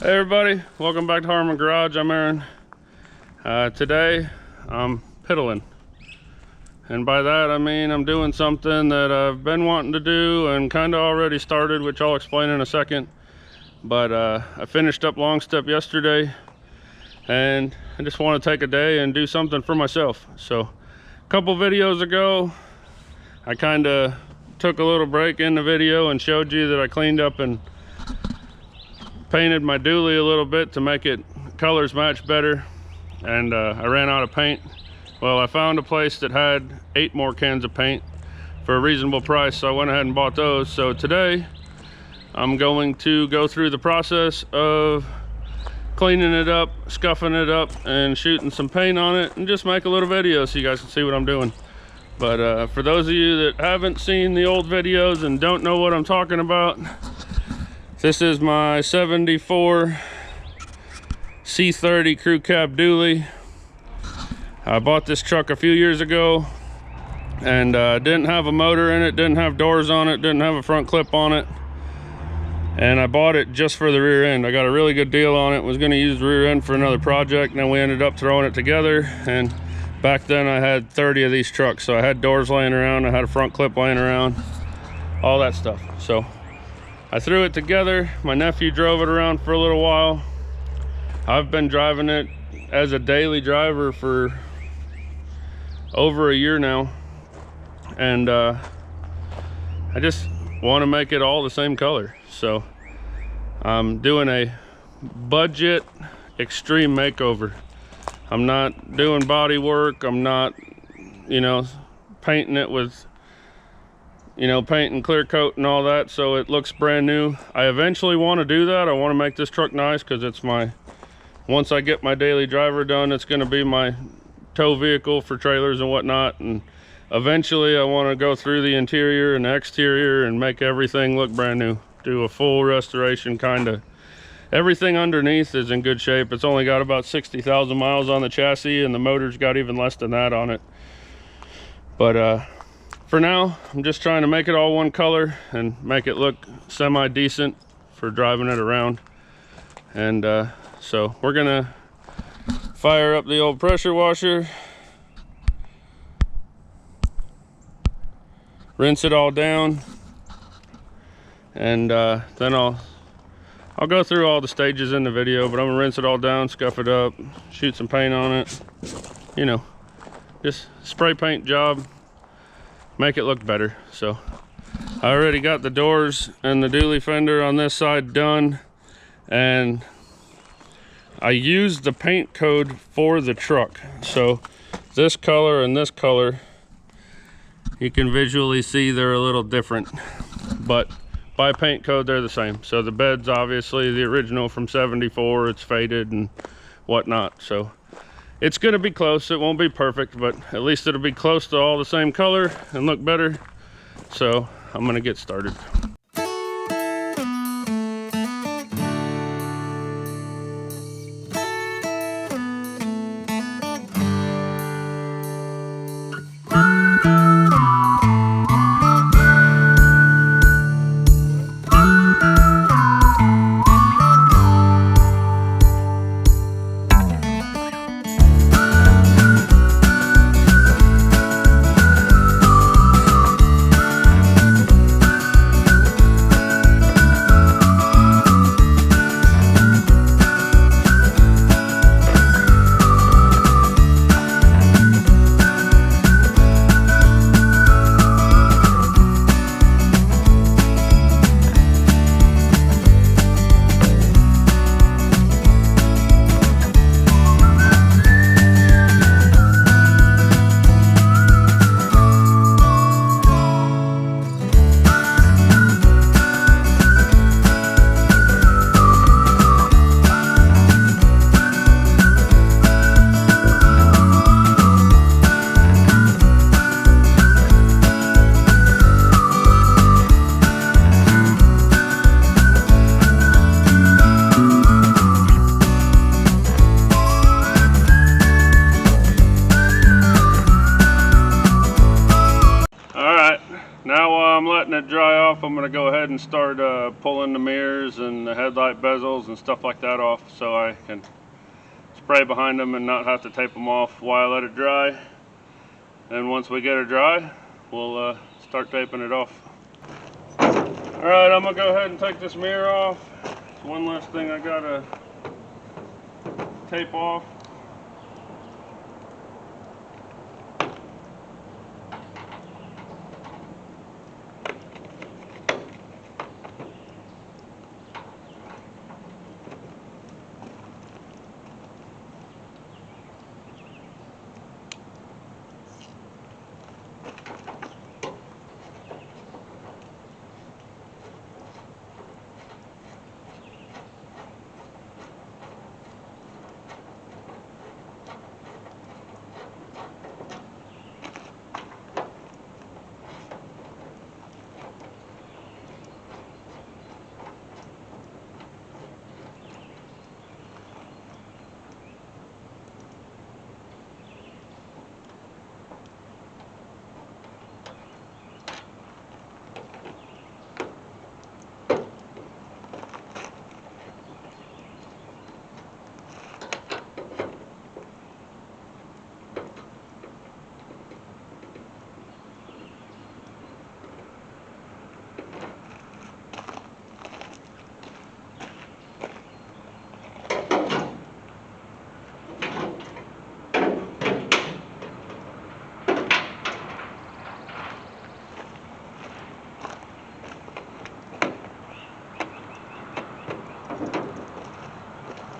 Hey everybody, welcome back to Harmon Garage. I'm Aaron. Today I'm piddling, and by that I mean I'm doing something that I've been wanting to do and kind of already started, which I'll explain in a second. But I finished up long step yesterday, and I just want to take a day and do something for myself. So a couple videos ago I kind of took a little break in the video and showed you that I cleaned up and painted my dually a little bit to make it colors match better, and I ran out of paint. Well, I found a place that had 8 more cans of paint for a reasonable price, so I went ahead and bought those. So today I'm going to go through the process of cleaning it up, scuffing it up, and shooting some paint on it, and just make a little video so you guys can see what I'm doing. But for those of you that haven't seen the old videos and don't know what I'm talking about, this is my 74 C30 crew cab dually. I bought this truck a few years ago, and didn't have a motor in it, didn't have doors on it, didn't have a front clip on it. And I bought it just for the rear end. I got a really good deal on it, was gonna use the rear end for another project, and then we ended up throwing it together. And back then I had 30 of these trucks. So I had doors laying around, I had a front clip laying around, all that stuff. So I threw it together. My nephew drove it around for a little while. I've been driving it as a daily driver for over a year now, and I just want to make it all the same color. So I'm doing a budget extreme makeover. I'm not doing body work. I'm not, painting it with paint and clear coat and all that so it looks brand new. I eventually want to do that. I want to make this truck nice, because it's once I get my daily driver done, it's going to be my tow vehicle for trailers and whatnot. And eventually I want to go through the interior and the exterior and make everything look brand new. Do a full restoration, kind of. Everything underneath is in good shape. It's only got about 60,000 miles on the chassis, and the motor's got even less than that on it. But for now, I'm just trying to make it all one color and make it look semi-decent for driving it around. And so we're gonna fire up the old pressure washer, rinse it all down, and then I'll go through all the stages in the video, but I'm gonna rinse it all down, scuff it up, shoot some paint on it, just spray paint job, make it look better. So I already got the doors and the dually fender on this side done, and I used the paint code for the truck. So this color and this color, you can visually see they're a little different, but by paint code they're the same. So the bed's obviously the original from 74, it's faded and whatnot. So it's gonna be close. It won't be perfect, but at least it'll be close to all the same color and look better. So I'm gonna get started. letting it dry off, I'm going to go ahead and start pulling the mirrors and the headlight bezels and stuff like that off, so I can spray behind them and not have to tape them off while I let it dry. And once we get it dry, we'll start taping it off. Alright, I'm going to go ahead and take this mirror off. One last thing I got to tape off.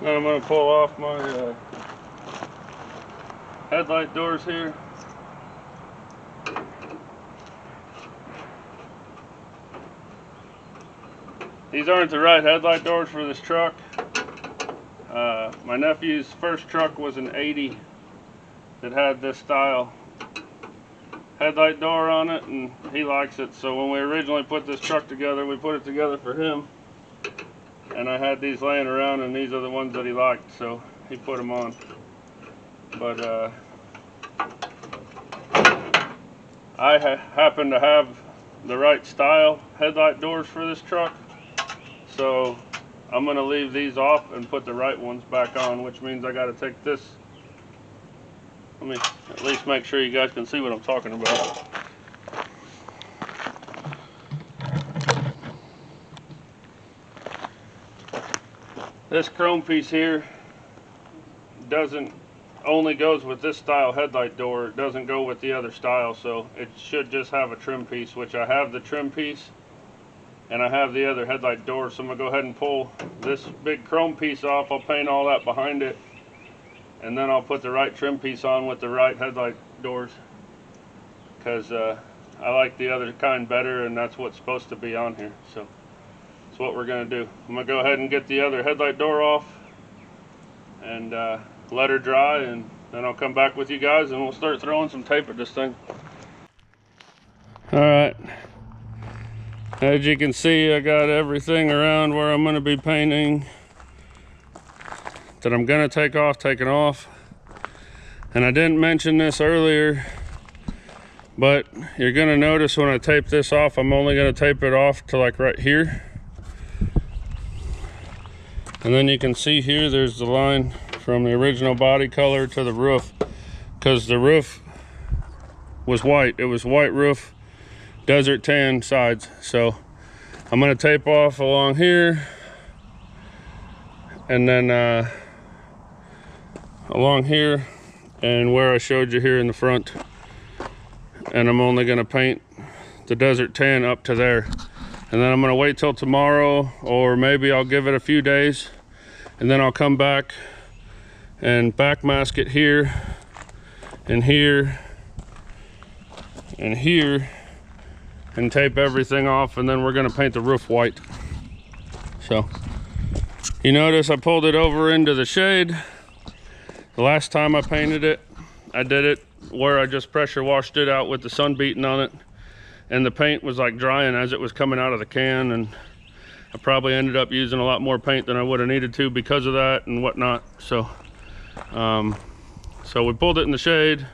Now I'm going to pull off my headlight doors here. These aren't the right headlight doors for this truck. My nephew's first truck was an 80 that had this style headlight door on it, and he likes it. So when we originally put this truck together, we put it together for him. And I had these laying around, and these are the ones that he liked, so he put them on. But I happen to have the right style headlight doors for this truck, so I'm going to leave these off and put the right ones back on, which means I got to take this. Let me at least make sure you guys can see what I'm talking about. This chrome piece here only goes with this style headlight door. It doesn't go with the other style, so it should just have a trim piece, which I have the trim piece and I have the other headlight door. So I'm gonna go ahead and pull this big chrome piece off. I'll paint all that behind it, and then I'll put the right trim piece on with the right headlight doors, because I like the other kind better, and that's what's supposed to be on here. So that's what we're going to do. I'm going to go ahead and get the other headlight door off and let her dry, and then I'll come back with you guys and we'll start throwing some tape at this thing. Alright, as you can see, I got everything around where I'm going to be painting that I'm going to take off, taken off. And I didn't mention this earlier, but you're going to notice when I tape this off, I'm only going to tape it off to like right here. And then you can see here, there's the line from the original body color to the roof, because the roof was white. It was white roof, desert tan sides. So I'm going to tape off along here, and then along here, and where I showed you here in the front. And I'm only going to paint the desert tan up to there. And then I'm going to wait till tomorrow, or maybe I'll give it a few days, and then I'll come back and backmask it here and here and here and tape everything off, and then we're going to paint the roof white. So you notice I pulled it over into the shade. The last time I painted it, I did it where I just pressure washed it out with the sun beating on it, and the paint was like drying as it was coming out of the can, and I probably ended up using a lot more paint than I would have needed to because of that and whatnot. So so we pulled it in the shade.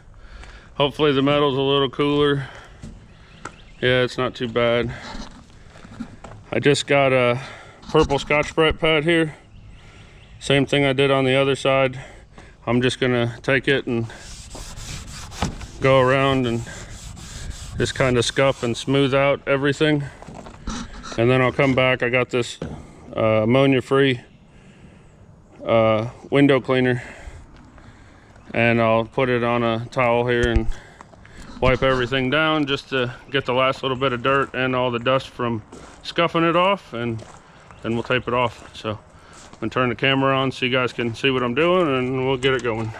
Hopefully the metal's a little cooler, Yeah, it's not too bad. I just got a purple Scotch-Brite pad here. Same thing I did on the other side. I'm just gonna take it and go around and just kind of scuff and smooth out everything. And then I'll come back. I got this ammonia-free window cleaner. And I'll put it on a towel here and wipe everything down just to get the last little bit of dirt and all the dust from scuffing it off, and then we'll tape it off. So I'm gonna turn the camera on so you guys can see what I'm doing, and we'll get it going.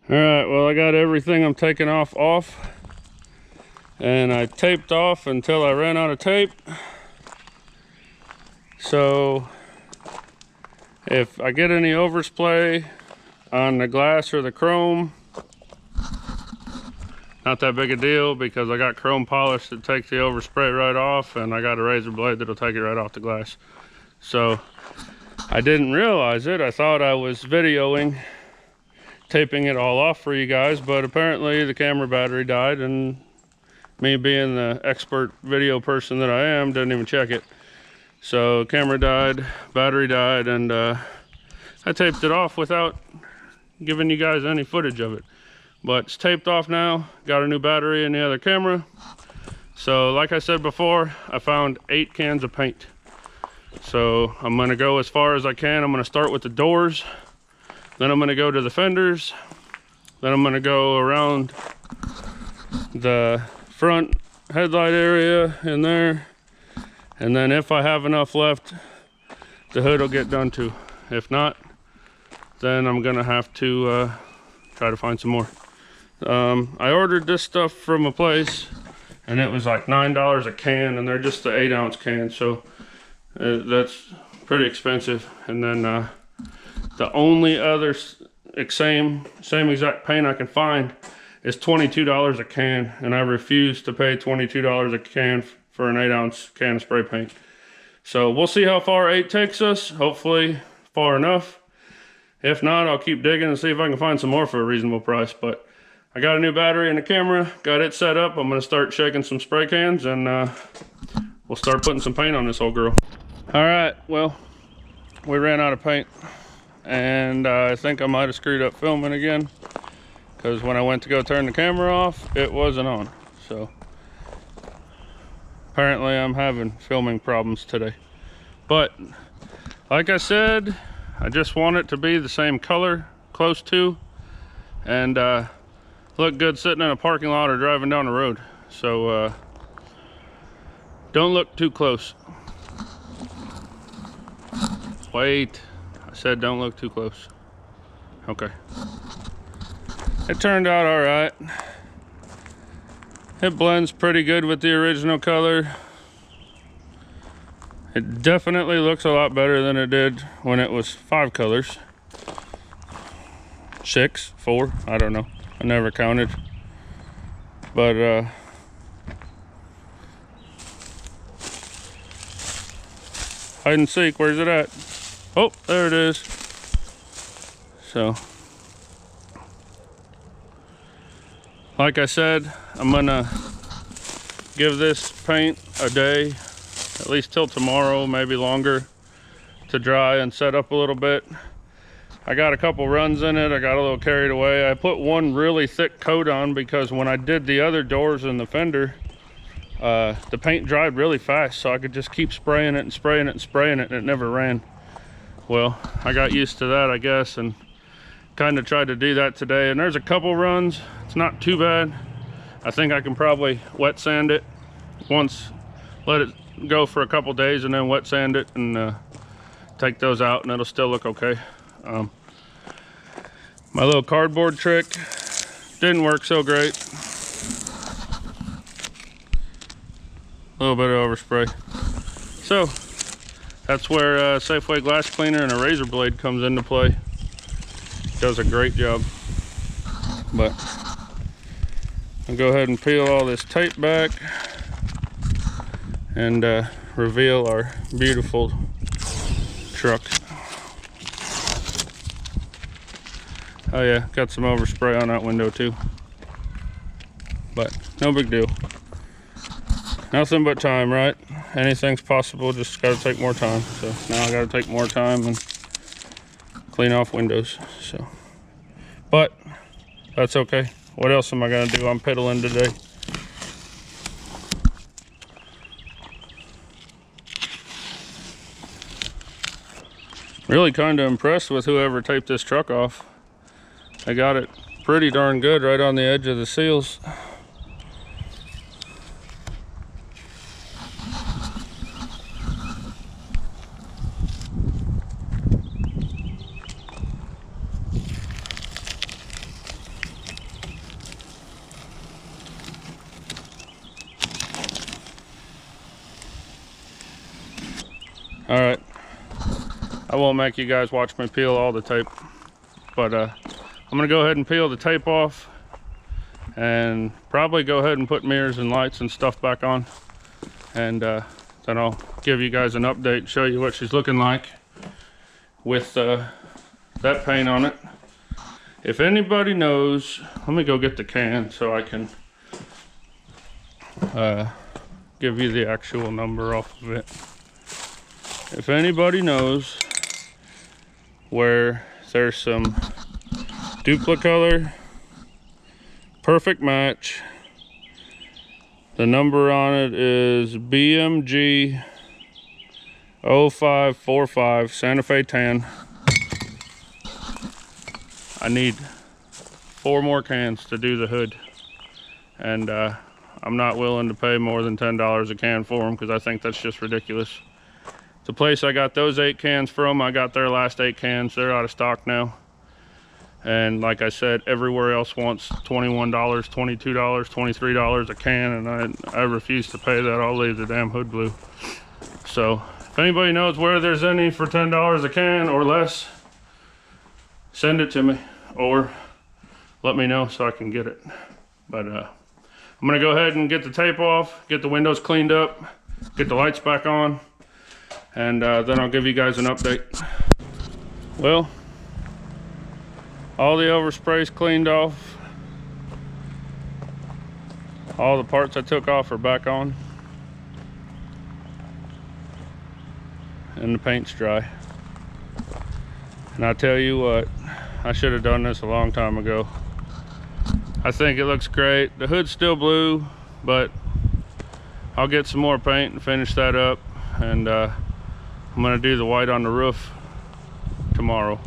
Alright, well, I got everything I'm taking off, and I taped off until I ran out of tape. So if I get any overspray on the glass or the chrome, not that big a deal, because I got chrome polish that takes the overspray right off, and I got a razor blade that'll take it right off the glass. So I didn't realize it. I thought I was videoing taping it all off for you guys, but apparently the camera battery died, and me being the expert video person that I am, didn't even check it. So camera died, battery died, and I taped it off without giving you guys any footage of it. But it's taped off now, got a new battery in the other camera. So like I said before, I found 8 cans of paint. So I'm gonna go as far as I can. I'm gonna start with the doors, then I'm gonna go to the fenders, then I'm gonna go around the front headlight area in there, and then if I have enough left, the hood will get done too. If not, then I'm gonna have to try to find some more. I ordered this stuff from a place, and it was like $9 a can, and they're just the 8-ounce can, so that's pretty expensive. And then the only other same exact paint I can find is $22 a can, and I refuse to pay $22 a can for an 8-ounce can of spray paint. So we'll see how far 8 takes us. Hopefully far enough. If not, I'll keep digging and see if I can find some more for a reasonable price. But I got a new battery and a camera, got it set up. I'm gonna start shaking some spray cans and we'll start putting some paint on this old girl. All right, well, we ran out of paint and I think I might have screwed up filming again, because when I went to go turn the camera off, it wasn't on. So apparently I'm having filming problems today. But like I said, I just want it to be the same color, close to, and look good sitting in a parking lot or driving down the road. So don't look too close. Wait, I said don't look too close. Okay. It turned out all right. It blends pretty good with the original color. It definitely looks a lot better than it did when it was 5 colors. 6, 4, I don't know. I never counted. But hide and seek, where's it at? Oh, there it is. So, like I said, I'm gonna give this paint a day, at least till tomorrow, maybe longer, to dry and set up a little bit. I got a couple runs in it. I got a little carried away. I put one really thick coat on because when I did the other doors and the fender, the paint dried really fast, so I could just keep spraying it and spraying it and spraying it, and it never ran. Well, I got used to that, I guess, and kind of tried to do that today. And there's a couple runs. It's not too bad. I think I can probably wet sand it once, let it go for a couple days, and then wet sand it and take those out, and it'll still look okay. My little cardboard trick didn't work so great. A little bit of overspray. So that's where Safeway glass cleaner and a razor blade comes into play. Does a great job. But I'll go ahead and peel all this tape back and reveal our beautiful truck. Oh yeah, got some overspray on that window too. But no big deal. Nothing but time, right? Anything's possible, just gotta take more time. So now I gotta take more time and clean off windows. So, but that's okay. What else am I gonna do? I'm piddling today. Really kind of impressed with whoever taped this truck off. I got it pretty darn good right on the edge of the seals. All right, I won't make you guys watch me peel all the tape, but I'm gonna go ahead and peel the tape off and probably go ahead and put mirrors and lights and stuff back on, and then I'll give you guys an update, show you what she's looking like with that paint on it. If anybody knows, let me go get the can so I can give you the actual number off of it. If anybody knows where there's some Duplicolor, perfect match, the number on it is BMG 0545 Santa Fe tan. I need 4 more cans to do the hood, and I'm not willing to pay more than $10 a can for them because I think that's just ridiculous. The place I got those 8 cans from, I got their last 8 cans. They're out of stock now. And like I said, everywhere else wants $21, $22, $23 a can, and I refuse to pay that. I'll leave the damn hood blue. So if anybody knows where there's any for $10 a can or less, send it to me or let me know so I can get it. But I'm gonna go ahead and get the tape off, get the windows cleaned up, get the lights back on, and then I'll give you guys an update. Well, All the overspray's cleaned off. All the parts I took off are back on. And the paint's dry. And I tell you what, I should have done this a long time ago. I think it looks great. The hood's still blue, but I'll get some more paint and finish that up. And I'm gonna do the white on the roof tomorrow.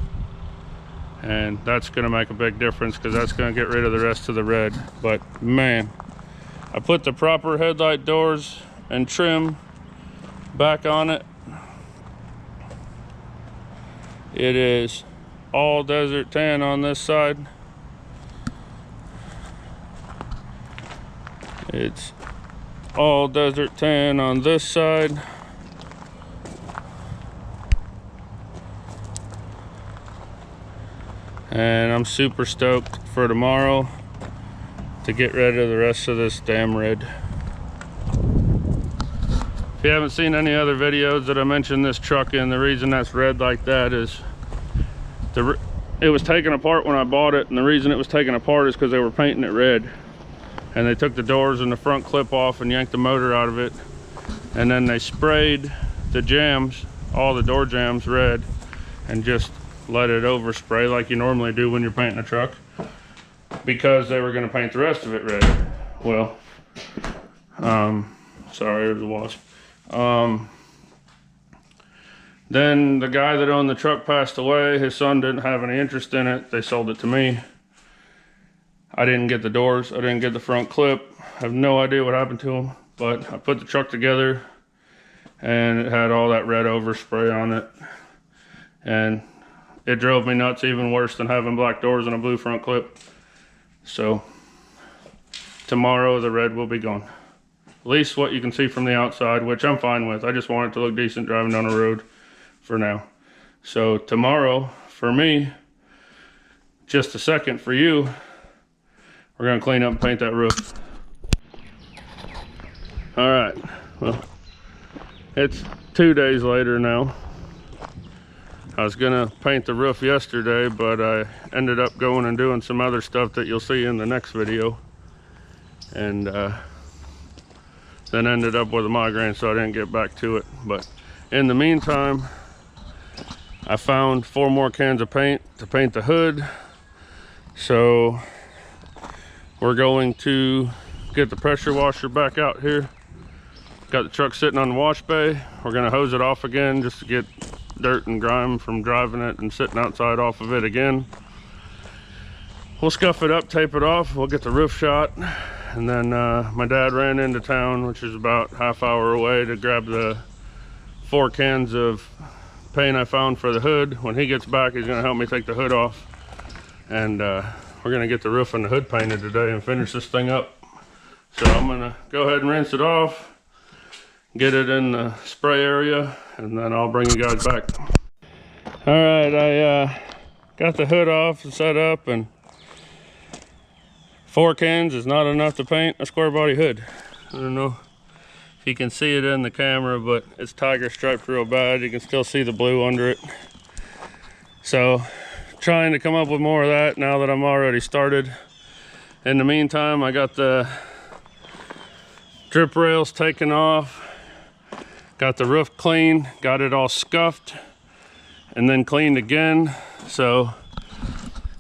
And that's gonna make a big difference because that's gonna get rid of the rest of the red. But man, I put the proper headlight doors and trim back on it. It is all desert tan on this side. It's all desert tan on this side. And I'm super stoked for tomorrow to get rid of the rest of this damn red. If you haven't seen any other videos that I mentioned this truck in, the reason that's red like that is it was taken apart when I bought it, and the reason it was taken apart is because they were painting it red. And they took the doors and the front clip off and yanked the motor out of it. And then they sprayed the jambs, all the door jambs red, and just let it overspray like you normally do when you're painting a truck, because they were going to paint the rest of it red. Well, sorry, there's a wasp. Then the guy that owned the truck passed away. His son didn't have any interest in it. They sold it to me. I didn't get the doors. I didn't get the front clip. I have no idea what happened to them, but I put the truck together and it had all that red overspray on it. And it drove me nuts, even worse than having black doors and a blue front clip. So tomorrow the red will be gone. At least what you can see from the outside, which I'm fine with. I just want it to look decent driving down the road for now. So tomorrow, for me, just a second for you, we're gonna clean up and paint that roof. All right, well, it's 2 days later now. I was gonna paint the roof yesterday, but I ended up going and doing some other stuff that you'll see in the next video. And then ended up with a migraine, so I didn't get back to it. But in the meantime, I found 4 more cans of paint to paint the hood. So we're going to get the pressure washer back out here. Got the truck sitting on the wash bay. We're gonna hose it off again just to get dirt and grime from driving it and sitting outside off of it again. We'll scuff it up, tape it off. We'll get the roof shot. And then my dad ran into town, which is about half hour away, to grab the 4 cans of paint I found for the hood. When he gets back, he's gonna help me take the hood off. And we're gonna get the roof and the hood painted today and finish this thing up. So I'm gonna go ahead and rinse it off, get it in the spray area, and then I'll bring you guys back. All right, I got the hood off and set up, and 4 cans is not enough to paint a square body hood. I don't know if you can see it in the camera, but it's tiger striped real bad. You can still see the blue under it. So trying to come up with more of that now that I'm already started. In the meantime, I got the drip rails taken off, got the roof clean, got it all scuffed and then cleaned again. So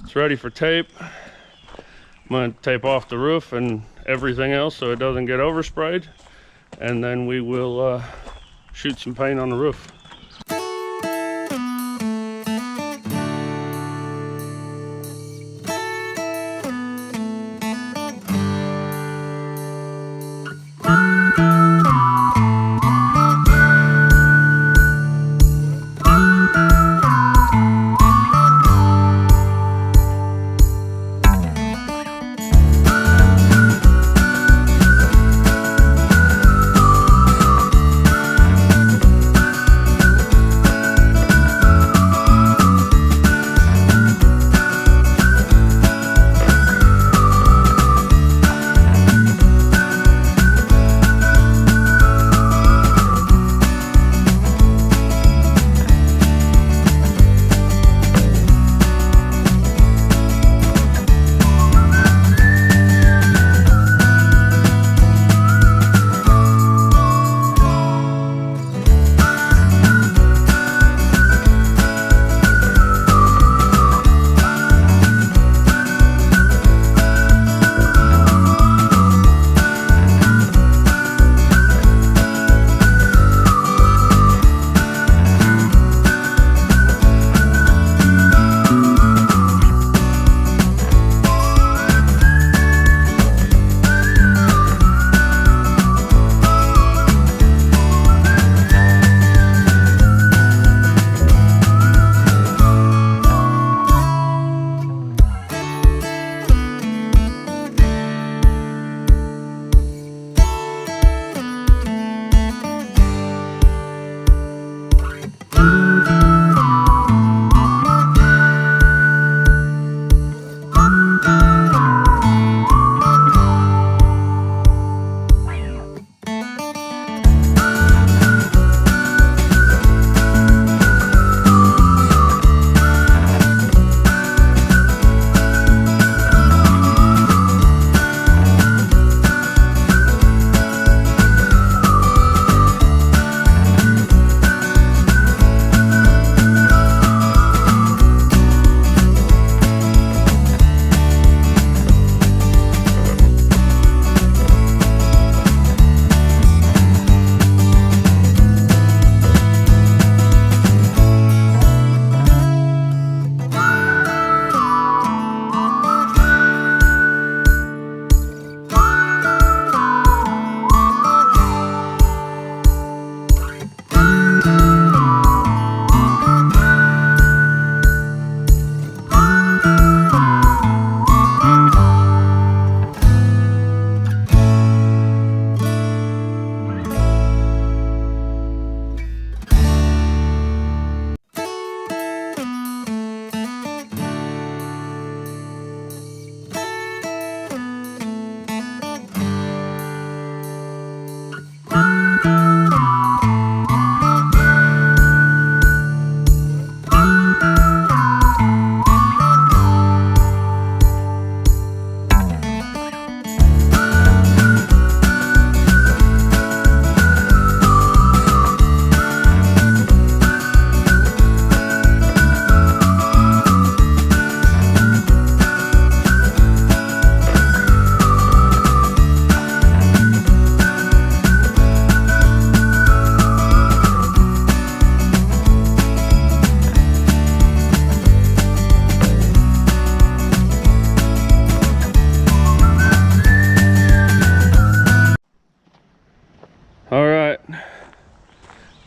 it's ready for tape. I'm gonna tape off the roof and everything else so it doesn't get oversprayed, and then we will shoot some paint on the roof.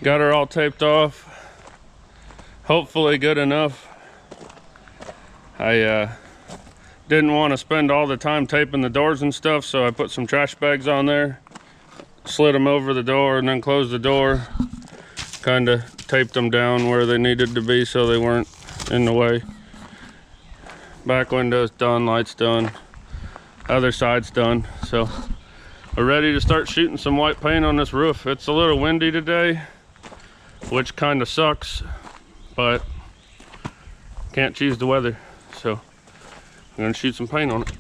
Got her all taped off. Hopefully good enough. I didn't want to spend all the time taping the doors and stuff, so I put some trash bags on there, slid them over the door, and then closed the door. Kind of taped them down where they needed to be so they weren't in the way. Back window's done, lights done, other side's done. So we're ready to start shooting some white paint on this roof. It's a little windy today, which kind of sucks, but can't choose the weather. So I'm gonna shoot some paint on it.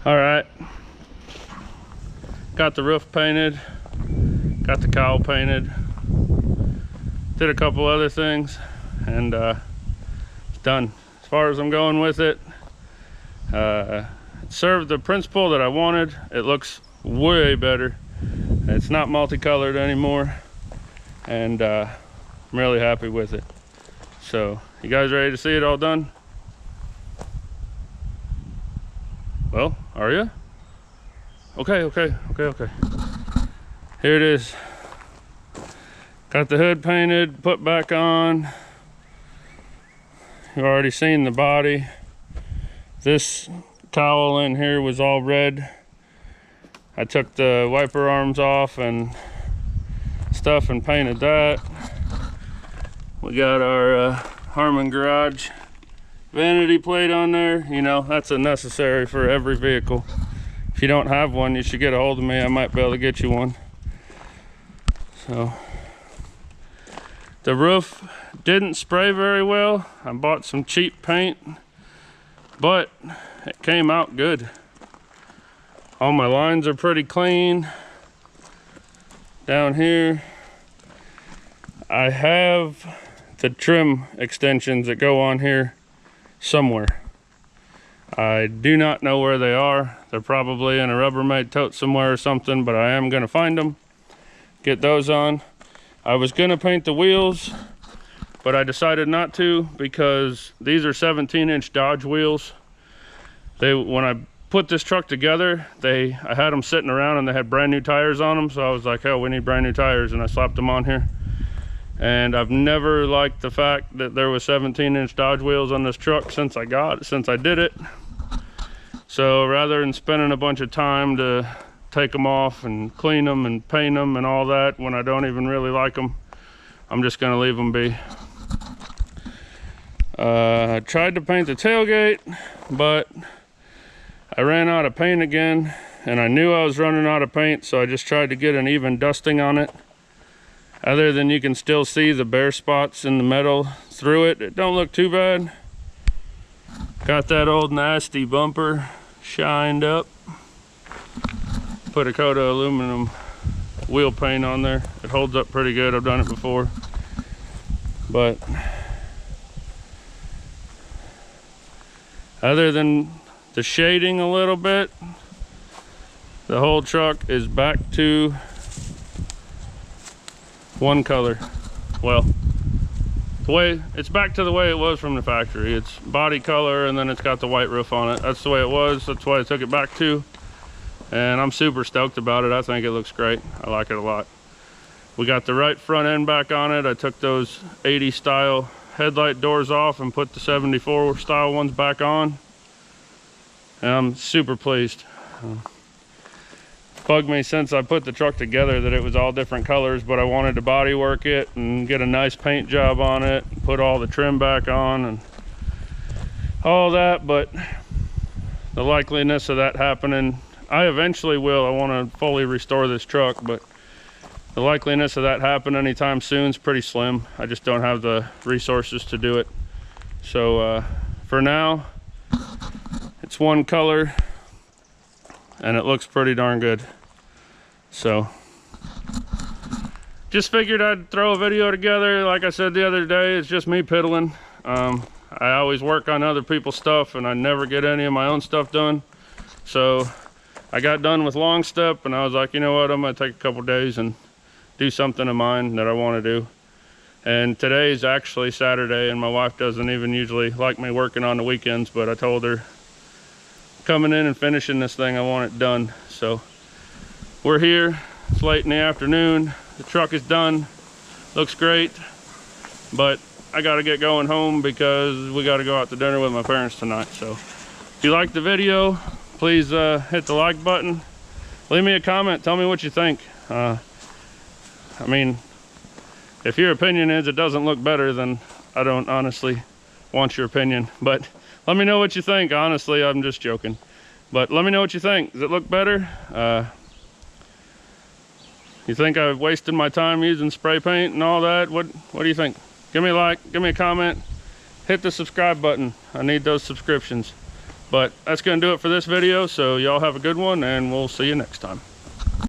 All right, got the roof painted, got the cowl painted, did a couple other things, and it's done. As far as I'm going with it, it served the principle that I wanted. It looks way better. It's not multicolored anymore, and I'm really happy with it. So, you guys ready to see it all done? Well, are you? Okay. Here it is. Got the hood painted, put back on. You've already seen the body. This cowl in here was all red. I took the wiper arms off and stuff and painted that. We got our Harmon Garage vanity plate on there. You know, that's a necessary for every vehicle. If you don't have one, you should get a hold of me. I might be able to get you one. So the roof didn't spray very well. I bought some cheap paint, but it came out good. All my lines are pretty clean. Down here, I have the trim extensions that go on here somewhere. I do not know where they are. They're probably in a Rubbermaid tote somewhere or something, but I am gonna find them, get those on. I was gonna paint the wheels, but I decided not to because these are 17-inch Dodge wheels. When I put this truck together, I had them sitting around and they had brand new tires on them, so I was like, hell, we need brand new tires, and I slapped them on here. And I've never liked the fact that there was 17-inch Dodge wheels on this truck since I did it. So rather than spending a bunch of time to take them off and clean them and paint them and all that when I don't even really like them, I'm just gonna leave them be. I tried to paint the tailgate, but I ran out of paint again, and I knew I was running out of paint, so I just tried to get an even dusting on it. Other than you can still see the bare spots in the metal through it, it don't look too bad. Got that old nasty bumper shined up. Put a coat of aluminum wheel paint on there. It holds up pretty good. I've done it before. But other than the shading a little bit, the whole truck is back to one color. Well, it's back to the way it was from the factory. It's body color, and then it's got the white roof on it. That's the way it was. That's why I took it back to, and I'm super stoked about it. I think it looks great. I like it a lot. We got the right front end back on it. I took those 80 style headlight doors off and put the 74 style ones back on, and I'm super pleased. Bugged me since I put the truck together that it was all different colors, but I wanted to body work it and get a nice paint job on it, put all the trim back on and all that. But the likeliness of that happening, I eventually will. I want to fully restore this truck, but the likeliness of that happening anytime soon is pretty slim. I just don't have the resources to do it. So for now, it's one color, and it looks pretty darn good. So just figured I'd throw a video together. Like I said the other day, it's just me piddling. I always work on other people's stuff, and I never get any of my own stuff done. So I got done with long step, and I was like, you know what, I'm gonna take a couple days and do something of mine that I want to do. And today's actually Saturday, and my wife doesn't even usually like me working on the weekends, but I told her coming in and finishing this thing, I want it done. So we're here. It's late in the afternoon. The truck is done. Looks great, but I got to get going home because we got to go out to dinner with my parents tonight. So if you liked the video, please hit the like button. Leave me a comment. Tell me what you think. I mean, if your opinion is it doesn't look better, then I don't honestly want your opinion. But let me know what you think. Honestly, I'm just joking. But let me know what you think. Does it look better? You think I've wasted my time using spray paint and all that? What do you think? Give me a like, give me a comment, hit the subscribe button. I need those subscriptions. But that's gonna do it for this video. So y'all have a good one, and we'll see you next time.